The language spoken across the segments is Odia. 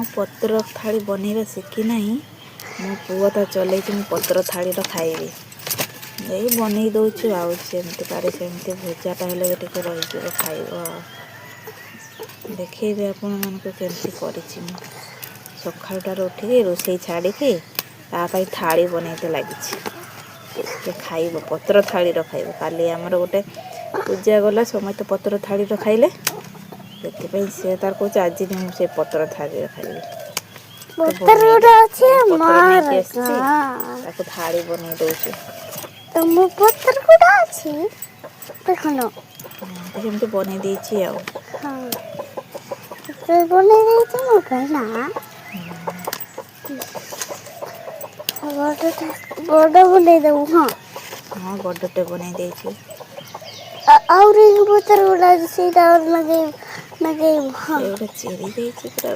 ମୁଁ ପତ୍ର ଥାଳି ବନେଇବା ଶିଖି ନାହିଁ। ମୋ ପୁଅ ତ ଚଲେଇଛି, ମୁଁ ପତ୍ର ଥାଳିର ଖାଇବି। ଏଇ ବନେଇ ଦେଉଛୁ ଆଉ ସେମିତି ପାରେ ସେମିତି ଭଜାଟା ହେଲେ ବି ଟିକେ ରହିଯିବ ଖାଇବ। ଦେଖେଇବି ଆପଣମାନଙ୍କୁ କେମିତି କରିଛି ମୁଁ। ସକାଳୁଟାରୁ ଉଠିକି ରୋଷେଇ ଛାଡ଼ିକି ତା ପାଇଁ ଥାଳି ବନେଇତେ ଲାଗିଛି। ସେ ଖାଇବ, ପତ୍ର ଥାଳିର ଖାଇବ। କାଲି ଆମର ଗୋଟେ ପୂଜା ଗଲା, ସମସ୍ତେ ପତ୍ର ଥାଳିର ଖାଇଲେ। ସେଥିପାଇଁ ସେ ତାର କହୁଛି ଆଜି ବି ମୁଁ ସେ ପତ୍ର ଥାଳିରେ ଖାଇବି। ପତ୍ର ନେଇକି ଆସିଛି, ତାକୁ ଥାଳି ବନେଇ ଦଉଛି। ତମ ପତ୍ର କୋଉଟା ଅଛି ଦେଖୁନ। ସେମିତି ବନେଇ ଦେଇଛି ଆଉ। ବନେଇ ଦେଇଛି ମୋ ପାଇଁ ନା। ବଡ଼ ବନେଇ ଦେବୁ। ହଁ ବଡ଼ଟେ ବନେଇ ଦେଇଛି। ଆହୁରି ପତ୍ର ଗୁଡ଼ା ସେଇଟା ଲଗେଇବୁ। ସେ ଗୋଟେ ଚିରି ଦେଇଛି ପୁରା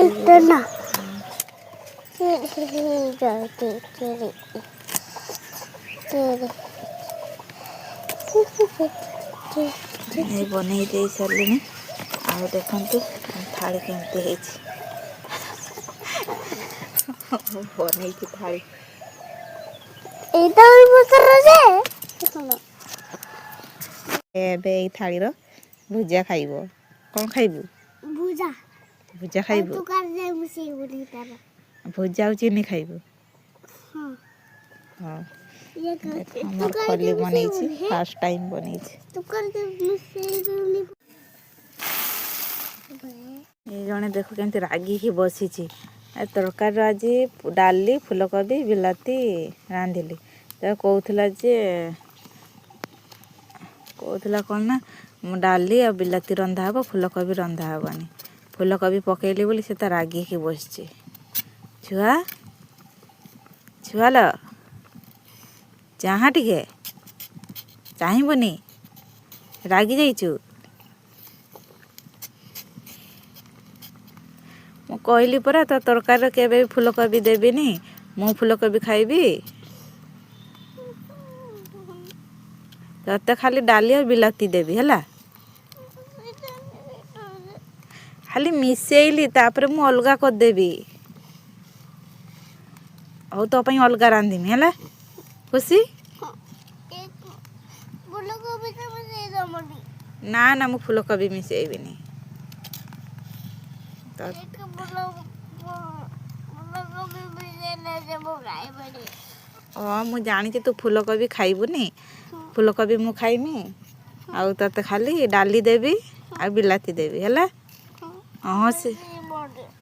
ଏଇଟା ପଡ଼ିଯିବ। ନା ଚେରି ଏଇ ବନେଇ ଦେଇ ସାରିଲିଣି। ଆଉ ଦେଖନ୍ତୁ ଥାଳି କେମିତି ହେଇଛି। ବନେଇଛି ଥାଳି। ଏଇଟା ପତ୍ର ଯେ ଏବେ ଏଇ ଥାଳିର ଭୁଜା ଖାଇବ। କ'ଣ ଖାଇବୁ? ଭୁଜା ଖାଇବୁ। ଭୁଜା ଆଉ ଚିନି ଖାଇବୁ। ହଁ ମୋର ଖଲି ବନେଇଛି, ଫାଷ୍ଟ ଟାଇମ୍ ବନେଇଛି। ଏଇ ଜଣେ ଦେଖ କେମିତି ରାଗିକି ବସିଛି। ତରକାରୀର ଆଜି ଡାଲି, ଫୁଲକୋବି, ବିଲାତି ରାନ୍ଧିଲି। ତାକୁ କହୁଥିଲା କ'ଣ ନା ଡାଲି ଆଉ ବିଲାତି ରନ୍ଧା ହେବ, ଫୁଲକୋବି ରନ୍ଧା ହେବନି। ଫୁଲକୋବି ପକେଇଲି ବୋଲି ସେ ତ ରାଗିକି ବସିଛି। ଛୁଆ ଲୋ, ଚାହା ଟିକେ ଚାହିଁବୁନି, ରାଗି ଯାଇଛୁ। ମୁଁ କହିଲି ପରା ତ ତରକାରୀରେ କେବେ ବି ଫୁଲକୋବି ଦେବିନି, ମୁଁ ଫୁଲକୋବି ଖାଇବି। ତତେ ଖାଲି ଡାଲି ଆଉ ବିଲାତି ଦେବି ହେଲା। ଖାଲି ମିଶେଇଲି, ତାପରେ ମୁଁ ଅଲଗା କରିଦେବି। ହଉ ତୋ ପାଇଁ ଅଲଗା ରାନ୍ଧିମି ହେଲା। ଖୁସି? ନା ନା, ମୁଁ ଫୁଲକୋବି ମିଶେଇବିନି। ମୁଁ ଜାଣିଛି ତୁ ଫୁଲକୋବି ଖାଇବୁନି, ଫୁଲକୋବି ମୁଁ ଖାଇମି। ଆଉ ତତେ ଖାଲି ଡାଲି ଦେବି ଆଉ ବିଲାତି ଦେବି ହେଲା।